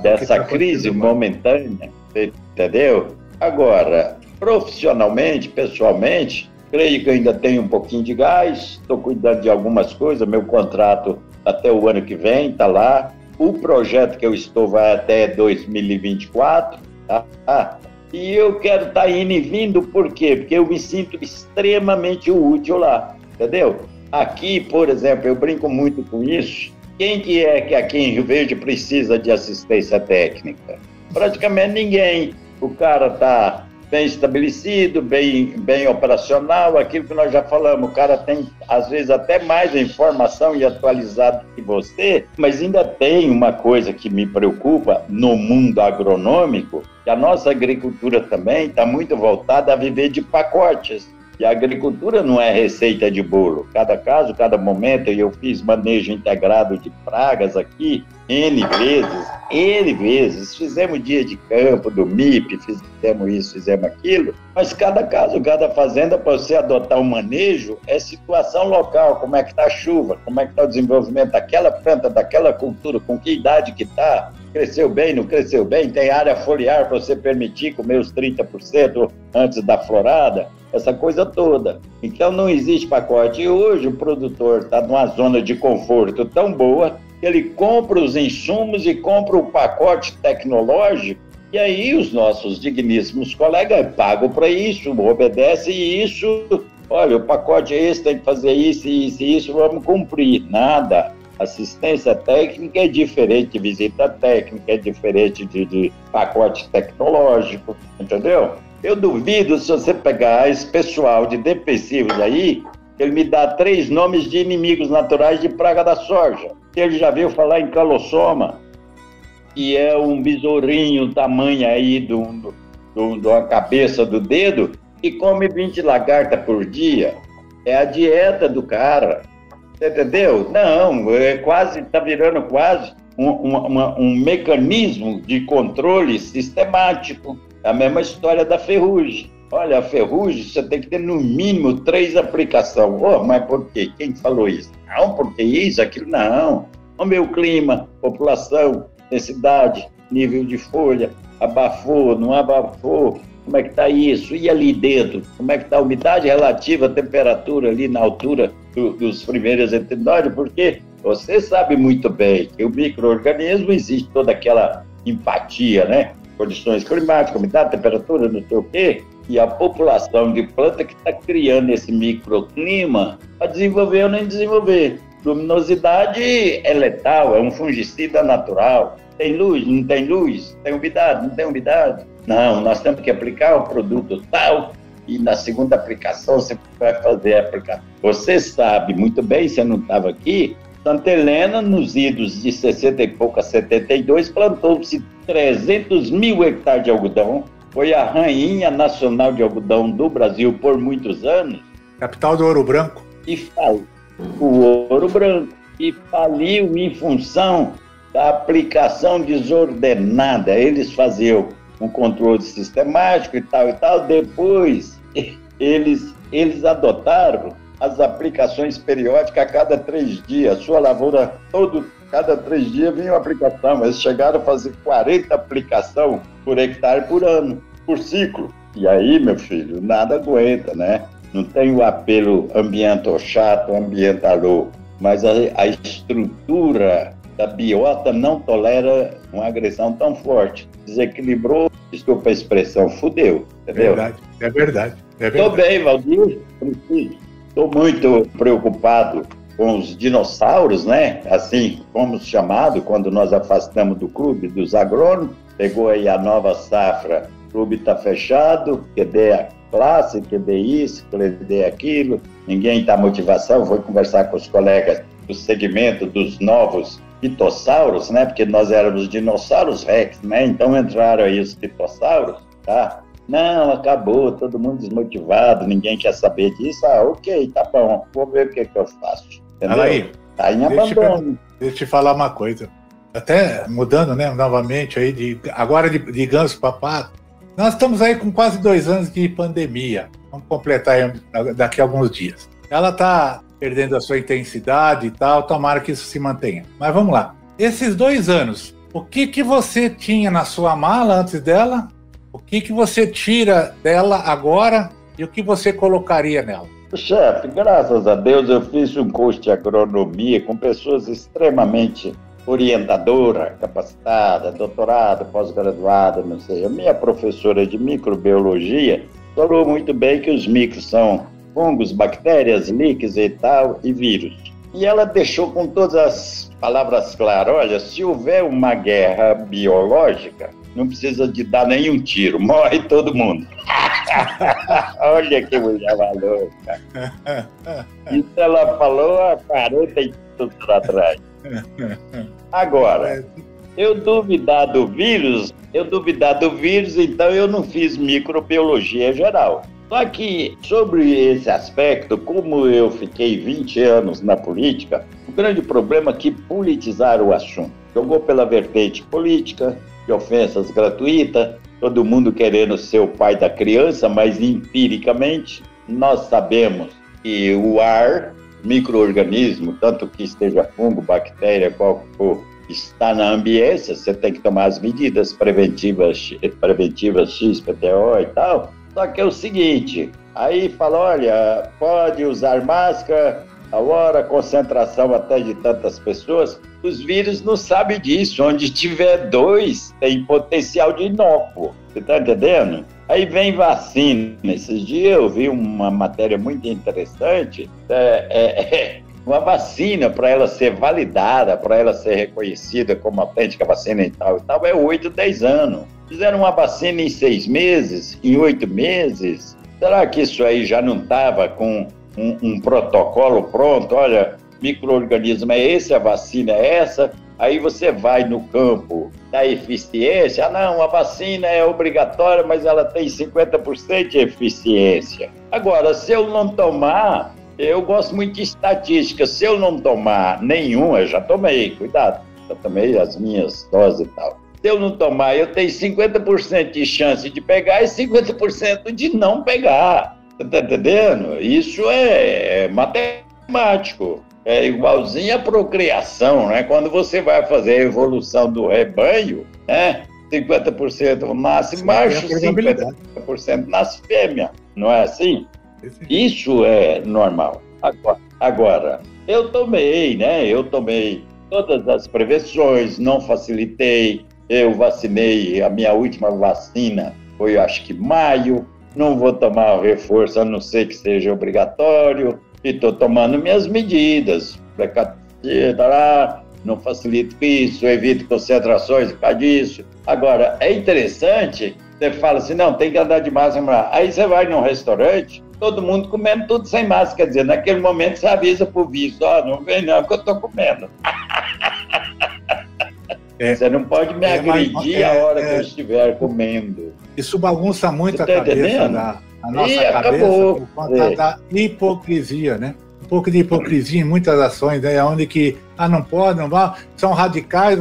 dessa crise momentânea, você entendeu? Agora, profissionalmente, pessoalmente, creio que eu ainda tenho um pouquinho de gás, estou cuidando de algumas coisas, meu contrato até o ano que vem está lá, o projeto que eu estou vai até 2024, tá? E eu quero estar indo e vindo, por quê? Porque eu me sinto extremamente útil lá, entendeu? Aqui, por exemplo, eu brinco muito com isso. Quem que é que aqui em Rio Verde precisa de assistência técnica? Praticamente ninguém. O cara está bem estabelecido, bem operacional, aquilo que nós já falamos, o cara tem, às vezes, até mais informação e atualizado que você, mas ainda tem uma coisa que me preocupa no mundo agronômico, que a nossa agricultura também está muito voltada a viver de pacotes. E a agricultura não é receita de bolo. Cada caso, cada momento, eu fiz manejo integrado de pragas aqui, N vezes. Fizemos dia de campo do MIP, fizemos isso, fizemos aquilo, mas cada caso, cada fazenda, para você adotar um manejo, é situação local, como é que está a chuva, como é que está o desenvolvimento daquela planta, daquela cultura, com que idade que está, cresceu bem, não cresceu bem, tem área foliar para você permitir comer os 30% antes da florada, essa coisa toda. Então não existe pacote. E hoje o produtor está numa zona de conforto tão boa que ele compra os insumos e compra o pacote tecnológico, e aí os nossos digníssimos colegas pagam para isso, obedecem isso. Olha, o pacote é esse, tem que fazer isso, isso, vamos cumprir. Nada. Assistência técnica é diferente de visita técnica, é diferente de pacote tecnológico, entendeu? Eu duvido, se você pegar esse pessoal de defensivos aí, ele me dá 3 nomes de inimigos naturais de praga da soja. Ele já viu falar em calossoma, que é um besourinho tamanho aí da cabeça do dedo, que come 20 lagartas por dia. É a dieta do cara. Você entendeu? Não, está virando quase um mecanismo de controle sistemático. É a mesma história da ferrugem. Olha, a ferrugem, você tem que ter no mínimo 3 aplicações. Oh, mas por quê? Quem falou isso? Não, porque isso, aquilo, não. Vamos ver o clima, população, densidade, nível de folha, abafou, não abafou, como é que está isso? E ali dentro, como é que está a umidade relativa, a temperatura ali na altura dos primeiros etendóides? Porque você sabe muito bem que o micro-organismo existe toda aquela empatia, né? Condições climáticas, umidade, temperatura, não sei o quê, e a população de planta que está criando esse microclima para desenvolver ou nem desenvolver. Luminosidade é letal, é um fungicida natural. Tem luz? Não tem luz? Tem umidade? Não tem umidade? Não, nós temos que aplicar o produto tal e na segunda aplicação você vai fazer a aplicação. Você sabe muito bem, você não estava aqui, Santa Helena, nos idos de 60 e pouco a 72, plantou-se 300 mil hectares de algodão. Foi a rainha nacional de algodão do Brasil por muitos anos. Capital do Ouro Branco. E faliu o Ouro Branco. E faliu em função da aplicação desordenada. Eles faziam um controle sistemático e tal. Depois, eles adotaram as aplicações periódicas a cada 3 dias. Sua lavoura, cada 3 dias vinha uma aplicação. Eles chegaram a fazer 40 aplicações por hectare por ano, por ciclo. E aí, meu filho, nada aguenta, né? Não tem o apelo ambiental chato, ambientalô, mas a estrutura da biota não tolera uma agressão tão forte. Desequilibrou, desculpa a expressão, fudeu, entendeu? É verdade. Estou bem, Valdir. Estou muito preocupado com os dinossauros, né? Assim, fomos chamados quando nós afastamos do clube, dos agrônomos. Pegou aí a nova safra, o clube está fechado, QD a classe, QD isso, QD aquilo. Ninguém está motivação, foi conversar com os colegas do segmento dos novos pitossauros, né? Porque nós éramos dinossauros rex, né? Então entraram aí os pitossauros, tá? Não, acabou, todo mundo desmotivado, ninguém quer saber disso. Ah, ok, tá bom, vou ver o que eu faço. Entendeu? Aí, tá em abandono. Deixa eu te falar uma coisa. Até mudando, né, novamente aí, agora de ganso para pato, nós estamos aí com quase 2 anos de pandemia. Vamos completar aí daqui a alguns dias. Ela está perdendo a sua intensidade e tal, tomara que isso se mantenha. Mas vamos lá. Esses 2 anos, o que você tinha na sua mala antes dela? O que você tira dela agora e o que você colocaria nela? Chefe, graças a Deus eu fiz um curso de agronomia com pessoas extremamente orientadoras, capacitadas, doutorado, pós-graduada, não sei. A minha professora de microbiologia falou muito bem que os micros são fungos, bactérias, líquens e tal, e vírus. E ela deixou com todas as palavras claras, olha, se houver uma guerra biológica, não precisa de dar nenhum tiro, morre todo mundo. Olha que mulher maluca. Isso ela falou há 40 e tantos atrás. Agora, eu duvidar do vírus, então eu não fiz microbiologia geral. Só que, sobre esse aspecto, como eu fiquei 20 anos na política, o grande problema é que politizaram o assunto. Jogou pela vertente política, de ofensas gratuitas, todo mundo querendo ser o pai da criança, mas empiricamente nós sabemos que o ar, micro-organismo, tanto que esteja fungo, bactéria, qual for, está na ambiência, você tem que tomar as medidas preventivas XPTO e tal. Só que é o seguinte, aí fala, olha, pode usar máscara, a hora, concentração até de tantas pessoas. Os vírus não sabem disso. Onde tiver 2, tem potencial de inócuo. Você está entendendo? Aí vem vacina. Esses dias eu vi uma matéria muito interessante. Uma vacina, para ela ser validada, para ela ser reconhecida como autêntica vacina e tal, é 8, 10 anos. Fizeram uma vacina em 6 meses, em 8 meses. Será que isso aí já não estava com um protocolo pronto? Olha, micro-organismo é esse, a vacina é essa, aí você vai no campo da eficiência, não, a vacina é obrigatória, mas ela tem 50% de eficiência. Agora, se eu não tomar, eu gosto muito de estatística, se eu não tomar nenhum, eu já tomei, cuidado, já tomei as minhas doses e tal. Se eu não tomar, eu tenho 50% de chance de pegar e 50% de não pegar. Você está entendendo? Isso é matemático. É igualzinho à procriação, né? Quando você vai fazer a evolução do rebanho, né? 50% nasce macho, 50% nasce fêmea. Não é assim? Isso é normal. Agora, eu tomei, né? Eu tomei todas as prevenções, não facilitei. Eu vacinei, a minha última vacina foi, acho que maio. Não vou tomar o reforço, a não ser que seja obrigatório, e estou tomando minhas medidas, não facilito isso, evito concentrações por causa disso. Agora, é interessante, você fala assim, não, tem que andar de máscara, aí você vai num restaurante, todo mundo comendo tudo sem máscara, quer dizer, naquele momento você avisa pro visto, não vem não, que eu estou comendo. Você não pode me agredir a hora que eu estiver comendo. Isso bagunça muito a cabeça a nossa cabeça acabou. Por conta da hipocrisia, né? Um pouco de hipocrisia em muitas ações, né? Onde que, não pode, não vai, são radicais,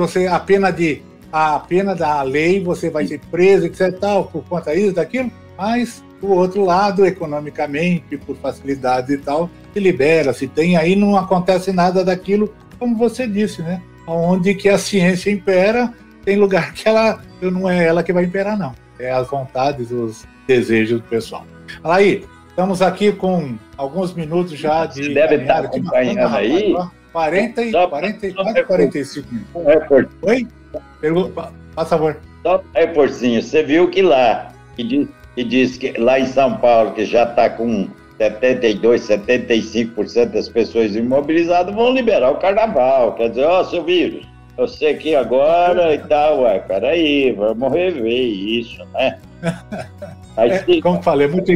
a pena da lei, você vai ser preso, etc, tal, por conta disso, daquilo, mas do outro lado, economicamente, por facilidade e tal, se libera, se tem, aí não acontece nada daquilo, como você disse, né? Onde que a ciência impera, tem lugar que não é ela que vai imperar, não. É as vontades, os desejos do pessoal. Aí, estamos aqui com alguns minutos já de... Você deve estar acompanhando aí. 45 minutos. Oi? Pergunta, por favor. Só um reforcinho. Você viu que lá, que diz que lá em São Paulo, que já está com 72%, 75% das pessoas imobilizadas, vão liberar o carnaval. Quer dizer, seu vírus, eu sei aqui agora e tal, peraí, vamos rever isso, né? Aí, como falei, é muito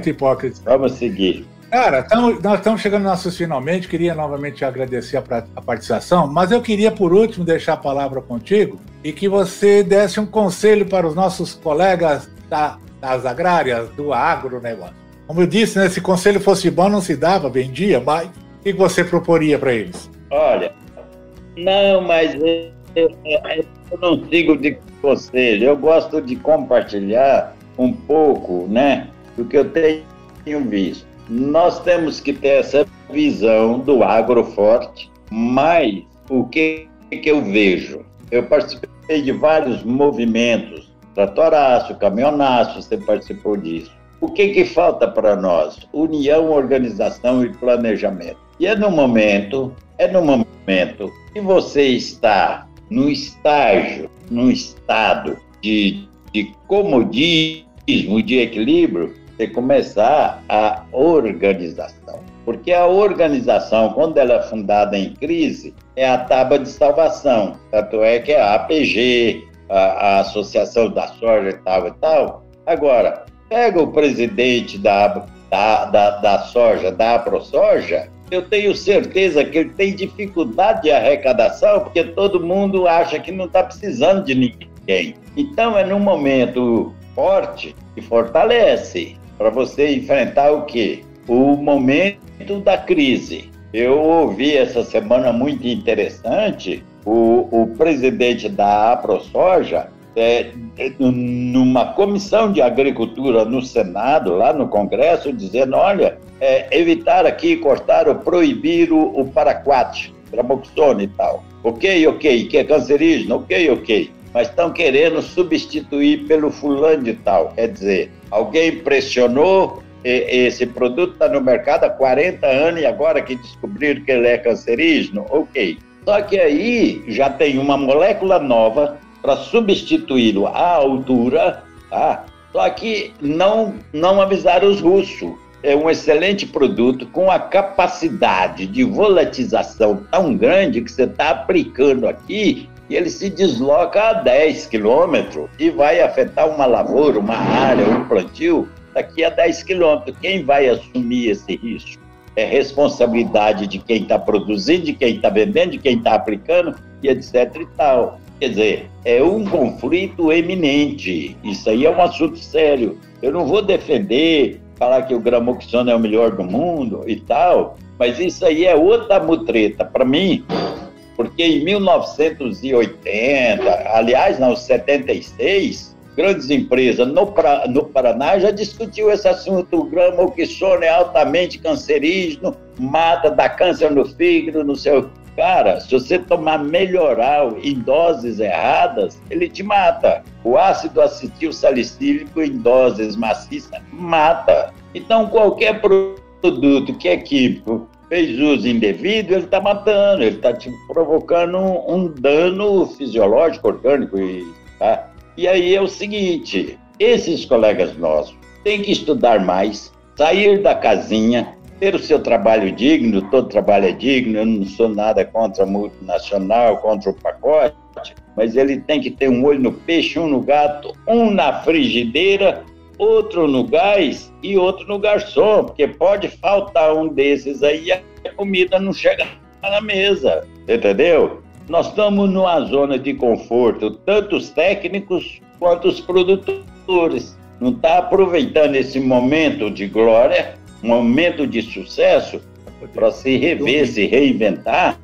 hipócrita. Vamos seguir. Cara, nós estamos chegando nos nossos finalmente, queria novamente agradecer a participação, mas eu queria, por último, deixar a palavra contigo e que você desse um conselho para os nossos colegas das agrárias, do agronegócio. Como eu disse, né, se conselho fosse bom, não se dava, vendia, mas o que você proporia para eles? Olha, não, mas eu não sigo de conselho, eu gosto de compartilhar um pouco, né, do que eu tenho visto. Nós temos que ter essa visão do agro forte, mas o que eu vejo? Eu participei de vários movimentos, tratoraço, caminhonaço, você participou disso. O que falta para nós? União, organização e planejamento. E é no momento que você está no estado de comodismo, de equilíbrio, você começar a organização. Porque a organização, quando ela é fundada em crise, é a tábua de salvação. Tanto é que é a APG, a Associação da Soja e tal. Agora, pega o presidente da soja, da AproSoja, eu tenho certeza que ele tem dificuldade de arrecadação, porque todo mundo acha que não está precisando de ninguém. Então, é num momento forte que fortalece para você enfrentar o quê? O momento da crise. Eu ouvi essa semana muito interessante o presidente da AproSoja, numa comissão de agricultura no Senado, lá no Congresso, dizendo, olha, evitar aqui, cortar ou proibir o paraquat, gramoxone e tal. Ok, que é cancerígeno, ok. Mas estão querendo substituir pelo fulano de tal. Quer dizer, alguém pressionou, esse produto está no mercado há 40 anos e agora que descobriram que ele é cancerígeno, ok. Só que aí já tem uma molécula nova para substituí-lo à altura, tá? Só que não avisaram os russos. É um excelente produto com a capacidade de volatização tão grande que você está aplicando aqui e ele se desloca a 10 quilômetros e vai afetar uma lavoura, uma área, um plantio daqui a 10 quilômetros. Quem vai assumir esse risco? É responsabilidade de quem está produzindo, de quem está vendendo, de quem está aplicando e etc e tal. Quer dizer, é um conflito eminente. Isso aí é um assunto sério. Eu não vou defender, falar que o gramoxone é o melhor do mundo e tal, mas isso aí é outra mutreta para mim, porque em 1980, aliás, não, 76, grandes empresas no Paraná já discutiu esse assunto. O gramoxone é altamente cancerígeno, mata, dá câncer no fígado, no seu... Cara, se você tomar melhoral em doses erradas, ele te mata. O ácido acetil salicílico em doses maciças mata. Então, qualquer produto que é químico fez uso indevido, ele está matando, ele está te provocando um dano fisiológico, orgânico. Tá? E aí é o seguinte, esses colegas nossos têm que estudar mais, sair da casinha, ter o seu trabalho digno, todo trabalho é digno, eu não sou nada contra a multinacional, contra o pacote, mas ele tem que ter um olho no peixe, um no gato, um na frigideira, outro no gás e outro no garçom, porque pode faltar um desses aí e a comida não chega na mesa, entendeu? Nós estamos numa zona de conforto, tanto os técnicos quanto os produtores. Não está aproveitando esse momento de glória, um momento de sucesso para se rever, se reinventar.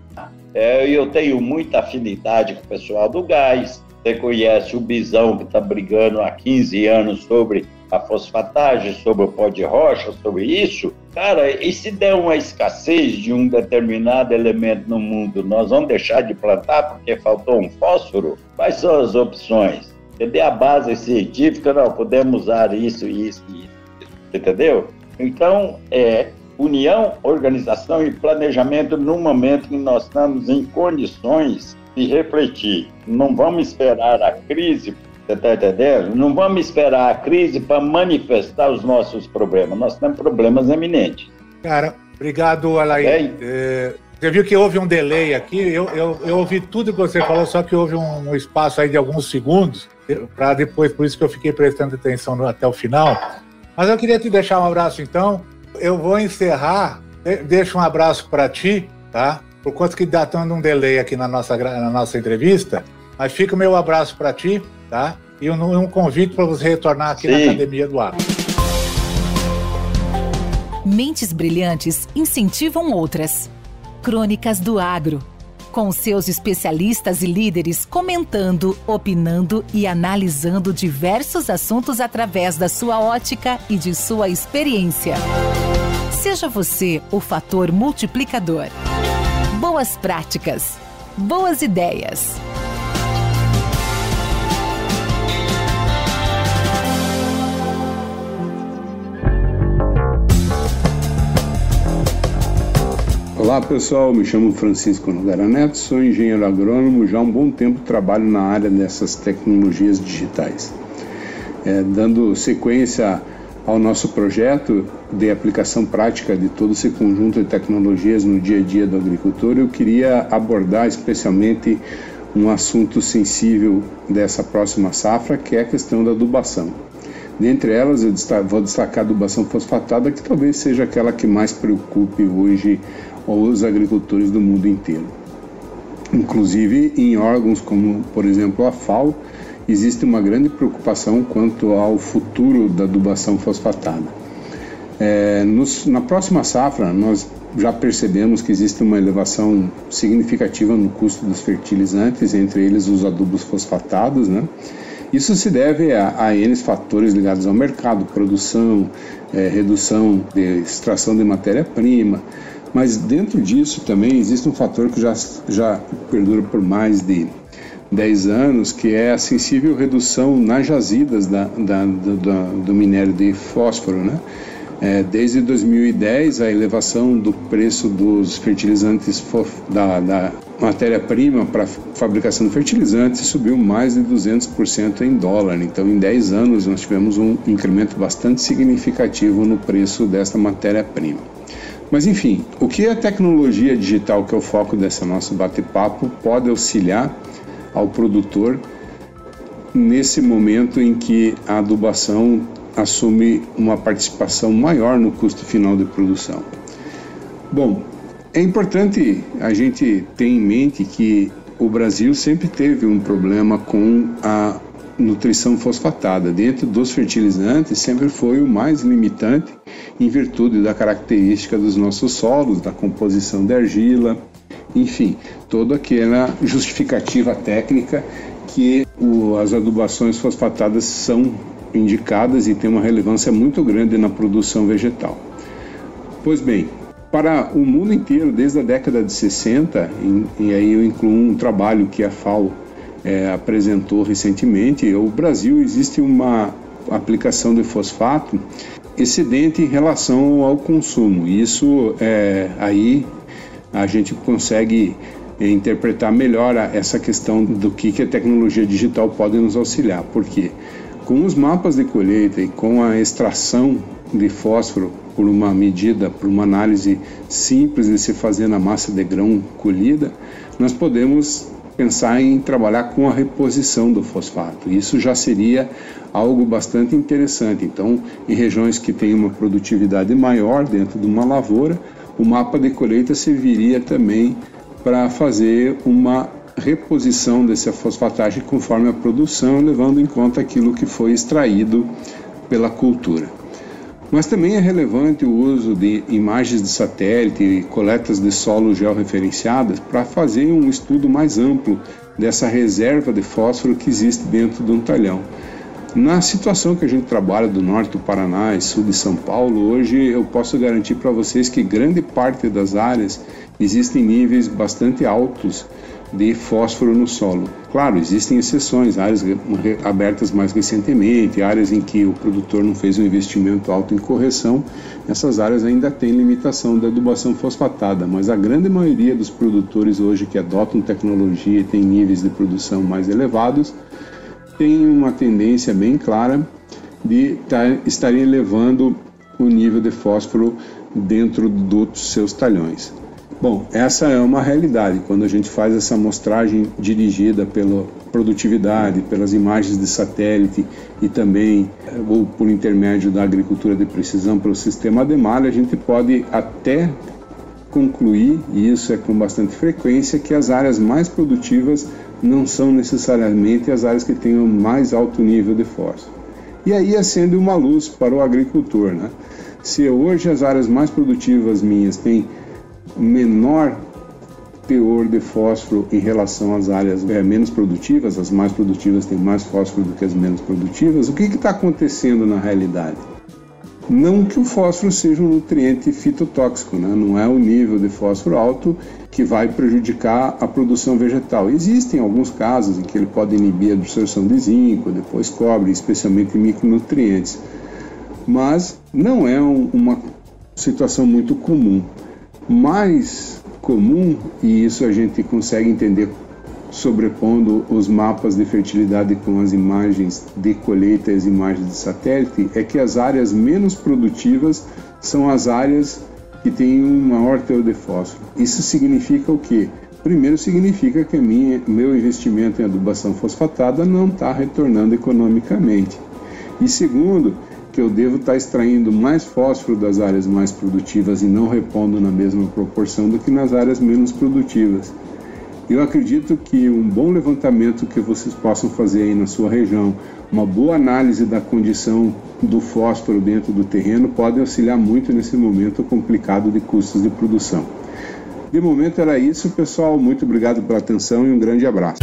Eu tenho muita afinidade com o pessoal do gás. Você conhece o Bisão, que está brigando há 15 anos sobre a fosfatagem, sobre o pó de rocha, sobre isso. Cara, e se der uma escassez de um determinado elemento no mundo, nós vamos deixar de plantar porque faltou um fósforo? Quais são as opções? Entender a base científica, não, podemos usar isso, entendeu? Então, união, organização e planejamento no momento que nós estamos em condições de refletir. Não vamos esperar a crise, você está entendendo? Não vamos esperar a crise para manifestar os nossos problemas. Nós temos problemas eminentes. Cara, obrigado, Alair. Você viu que houve um delay aqui, eu ouvi tudo que você falou, só que houve um espaço aí de alguns segundos, para depois, por isso que eu fiquei prestando atenção até o final. Mas eu queria te deixar um abraço, então. Eu vou encerrar, deixo um abraço para ti, tá? Por conta que está dando um delay aqui na nossa entrevista, mas fica o meu abraço para ti, tá? E um convite para você retornar aqui na Academia do Agro. Mentes brilhantes incentivam outras. Crônicas do Agro, com seus especialistas e líderes comentando, opinando e analisando diversos assuntos através da sua ótica e de sua experiência. Seja você o fator multiplicador. Boas práticas, boas ideias. Olá pessoal, me chamo Francisco Nogueira Neto, sou engenheiro agrônomo, já há um bom tempo trabalho na área dessas tecnologias digitais. Dando sequência ao nosso projeto de aplicação prática de todo esse conjunto de tecnologias no dia a dia do agricultor, eu queria abordar especialmente um assunto sensível dessa próxima safra, que é a questão da adubação. Dentre elas, eu vou destacar a adubação fosfatada, que talvez seja aquela que mais preocupe hoje os agricultores do mundo inteiro. Inclusive, em órgãos como, por exemplo, a FAO, existe uma grande preocupação quanto ao futuro da adubação fosfatada. Na próxima safra, nós já percebemos que existe uma elevação significativa no custo dos fertilizantes, entre eles os adubos fosfatados, né? Isso se deve a N fatores ligados ao mercado, produção, redução de extração de matéria-prima, mas dentro disso também existe um fator que já perdura por mais de 10 anos, que é a sensível redução nas jazidas do minério de fósforo, né? Desde 2010, a elevação do preço dos fertilizantes da matéria-prima para fabricação de fertilizantes subiu mais de 200% em dólar. Então, em 10 anos, nós tivemos um incremento bastante significativo no preço desta matéria-prima. Mas, enfim, o que a tecnologia digital, que é o foco desse nosso bate-papo, pode auxiliar ao produtor nesse momento em que a adubação assume uma participação maior no custo final de produção? Bom, é importante a gente ter em mente que o Brasil sempre teve um problema com a nutrição fosfatada. Dentro dos fertilizantes, sempre foi o mais limitante em virtude da característica dos nossos solos, da composição da argila, enfim, toda aquela justificativa técnica que as adubações fosfatadas são indicadas e tem uma relevância muito grande na produção vegetal. Pois bem, para o mundo inteiro, desde a década de 60, e aí eu incluo um trabalho que a FAO apresentou recentemente, o Brasil existe uma aplicação de fosfato excedente em relação ao consumo. Isso aí a gente consegue interpretar melhor essa questão do que a tecnologia digital pode nos auxiliar. Por quê? Com os mapas de colheita e com a extração de fósforo por uma medida, por uma análise simples de se fazer na massa de grão colhida, nós podemos pensar em trabalhar com a reposição do fosfato. Isso já seria algo bastante interessante. Então, em regiões que têm uma produtividade maior dentro de uma lavoura, o mapa de colheita serviria também para fazer uma reposição dessa fosfatagem conforme a produção, levando em conta aquilo que foi extraído pela cultura. Mas também é relevante o uso de imagens de satélite e coletas de solo georreferenciadas para fazer um estudo mais amplo dessa reserva de fósforo que existe dentro de um talhão. Na situação que a gente trabalha do norte do Paraná e sul de São Paulo, hoje eu posso garantir para vocês que grande parte das áreas existem níveis bastante altos de fósforo no solo. Claro, existem exceções, áreas abertas mais recentemente, áreas em que o produtor não fez um investimento alto em correção, essas áreas ainda têm limitação da adubação fosfatada, mas a grande maioria dos produtores hoje que adotam tecnologia e têm níveis de produção mais elevados, tem uma tendência bem clara de estarem elevando o nível de fósforo dentro dos seus talhões. Bom, essa é uma realidade. Quando a gente faz essa amostragem dirigida pela produtividade, pelas imagens de satélite e também ou por intermédio da agricultura de precisão pelo sistema ADEMAR, a gente pode até concluir, e isso é com bastante frequência, que as áreas mais produtivas não são necessariamente as áreas que tenham mais alto nível de fósforo. E aí acende uma luz para o agricultor, né? Se hoje as áreas mais produtivas minhas têm menor teor de fósforo em relação às áreas menos produtivas, as mais produtivas têm mais fósforo do que as menos produtivas, o que está acontecendo na realidade? Não que o fósforo seja um nutriente fitotóxico, né? Não é o nível de fósforo alto que vai prejudicar a produção vegetal. Existem alguns casos em que ele pode inibir a absorção de zinco, depois cobre, especialmente micronutrientes, mas não é uma situação muito comum. Mais comum, e isso a gente consegue entender sobrepondo os mapas de fertilidade com as imagens de colheita e as imagens de satélite, é que as áreas menos produtivas são as áreas que têm um maior teor de fósforo. Isso significa o quê? Primeiro, significa que meu investimento em adubação fosfatada não está retornando economicamente. E segundo, que eu devo estar extraindo mais fósforo das áreas mais produtivas e não repondo na mesma proporção do que nas áreas menos produtivas. Eu acredito que um bom levantamento que vocês possam fazer aí na sua região, Uma boa análise da condição do fósforo dentro do terreno pode auxiliar muito nesse momento complicado de custos de produção. De momento era isso, pessoal. Muito obrigado pela atenção e um grande abraço.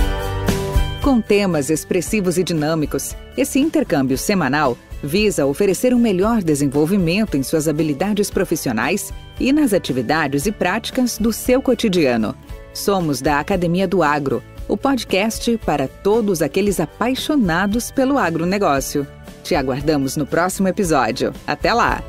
Com temas expressivos e dinâmicos, esse intercâmbio semanal visa oferecer um melhor desenvolvimento em suas habilidades profissionais e nas atividades e práticas do seu cotidiano. Somos da Academia do Agro, o podcast para todos aqueles apaixonados pelo agronegócio. Te aguardamos no próximo episódio. Até lá!